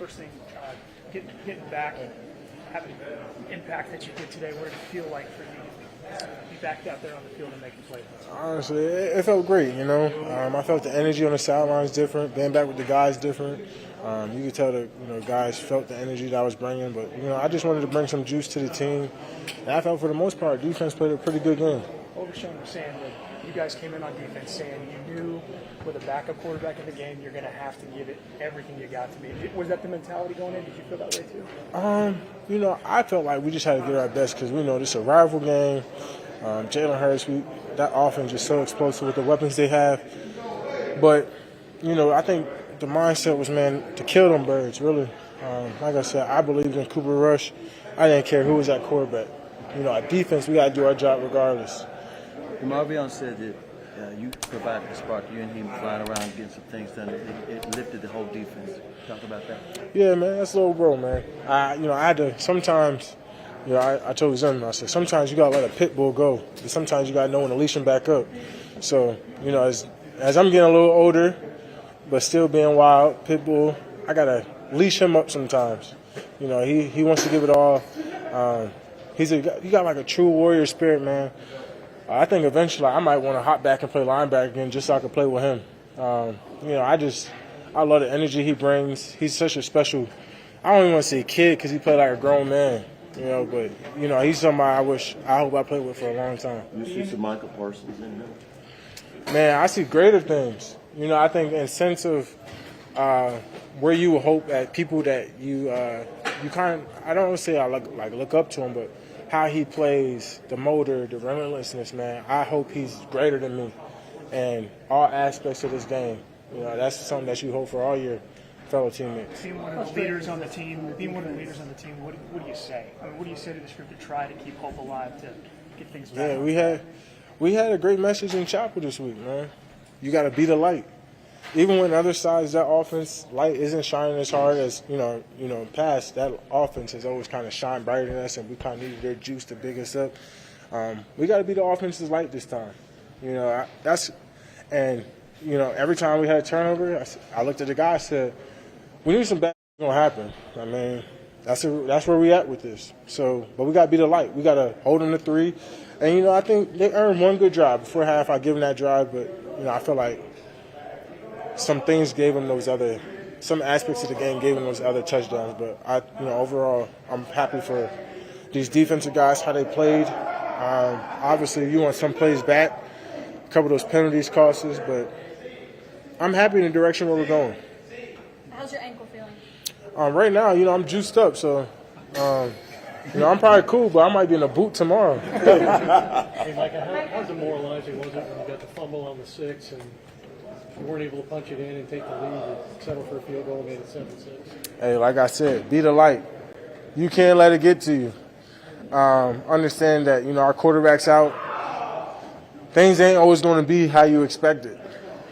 First thing, getting back, having the impact that you did today, what did it feel like for you to be back out there on the field and making plays? Honestly, it felt great, you know. I felt the energy on the sidelines different, being back with the guys different. You could tell the guys felt the energy that I was bringing, but I just wanted to bring some juice to the team. And I felt for the most part, defense played a pretty good game. Overshown was saying that you guys came in on defense saying you knew with a backup quarterback in the game you're going to have to give it everything you got to me. Was that the mentality going in? Did you feel that way too? I felt like we just had to give our best because we know this is a rival game. Jalen Hurts, that offense is so explosive with the weapons they have. But, I think the mindset was, to kill them birds, really. Like I said, I believed in Cooper Rush. I didn't care who was at quarterback. Our defense, we got to do our job regardless. Marvion said that you provided the spark. You and him flying around and getting some things done. It lifted the whole defense. Talk about that. Yeah, man, that's little bro, man. I had to sometimes. I told Zim, I said, sometimes you got to let a pit bull go. But sometimes you got to know when to leash him back up. So, as I'm getting a little older, but still being wild, pit bull, I got to leash him up sometimes. He wants to give it all. He got like a true warrior spirit, man. I think eventually I might want to hop back and play linebacker again just so I can play with him. I love the energy he brings. He's such a special, I don't even want to say kid because he played like a grown man. But he's somebody I hope I played with for a long time. You see some Micah Parsons in him? Man, I see greater things. I think in sense of where you hope at people that you kind of, I don't want to say I look up to him, but how he plays, the motor, the relentlessness, man. I hope he's greater than me in all aspects of this game. That's something that you hope for all your fellow teammates. Being one of the leaders on the team, what do you say? What do you say to this group to try to keep hope alive to get things back? Yeah, we had a great message in chapel this week, man. You got to be the light. Even when other sides of that offense, light isn't shining as hard as, past, that offense has always kind of shined brighter than us, and we kind of needed their juice to big us up. We got to be the offense's light this time. Every time we had a turnover, I looked at the guy and said, we knew some bad things going to happen. I mean, that's where we at with this. So, but we got to be the light. We got to hold them to 3. And, I think they earned one good drive. Before half, I give them that drive, but, I feel like some things gave them some aspects of the game gave them those other touchdowns. But, overall, I'm happy for these defensive guys, how they played. Obviously, you want some plays back. A couple of those penalties cost us, but I'm happy in the direction where we're going. How's your ankle feeling? Right now, I'm juiced up, so I'm probably cool, but I might be in a boot tomorrow. Hey, Micah, how demoralizing was it when you got the fumble on the 6 and you weren't able to punch it in and take the lead and settle for a field goal and made it 7-6? Hey, like I said, be the light. You can't let it get to you. Understand that, our quarterback's out. Things ain't always going to be how you expect it.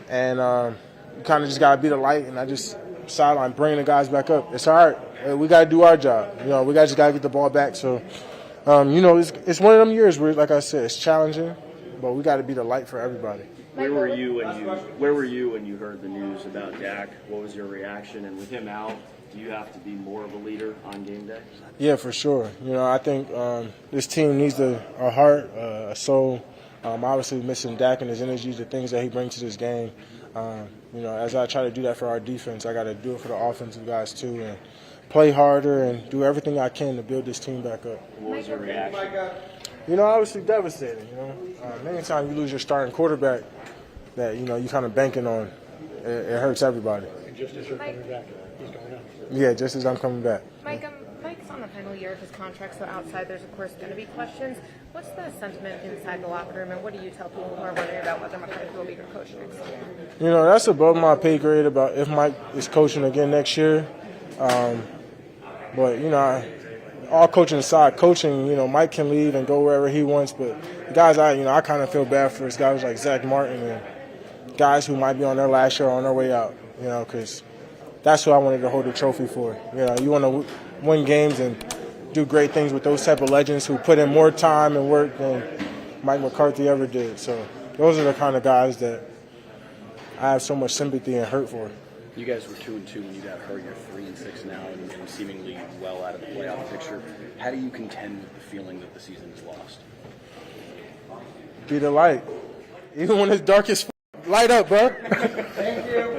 And you kind of just got to be the light, and I just sideline, bringing the guys back up. It's all right. We got to do our job. We just got to get the ball back. So, it's one of them years where, like I said, it's challenging, but we got to be the light for everybody. Where were you when you heard the news about Dak? What was your reaction? And with him out, do you have to be more of a leader on game day? Yeah, for sure. I think this team needs a heart, a soul. Obviously missing Dak and his energy, the things that he brings to this game. As I try to do that for our defense, I got to do it for the offensive guys too, and play harder and do everything I can to build this team back up. What was your reaction? Obviously devastating. Anytime you lose your starting quarterback that you kind of banking on, it hurts everybody. And just as you're coming back, he's going out. Yeah, just as I'm coming back. Mike's on the final year of his contract, so outside there's, of course, going to be questions. What's the sentiment inside the locker room, and what do you tell people who are wondering about whether McCarthy will be your coach next year? That's above my pay grade about if Mike is coaching again next year. But, all coaching aside, Mike can leave and go wherever he wants. But guys, I kind of feel bad for guys like Zach Martin and guys who might be on their last year on their way out, because that's who I wanted to hold the trophy for. You want to win games and do great things with those type of legends who put in more time and work than Mike McCarthy ever did. So those are the kind of guys that I have so much sympathy and hurt for. You guys were 2-2 when you got hurt. You're 3-6 now, and seemingly well out of the playoff picture. How do you contend with the feeling that the season is lost? Be the light. Even when it's darkest, light up, bro. Thank you.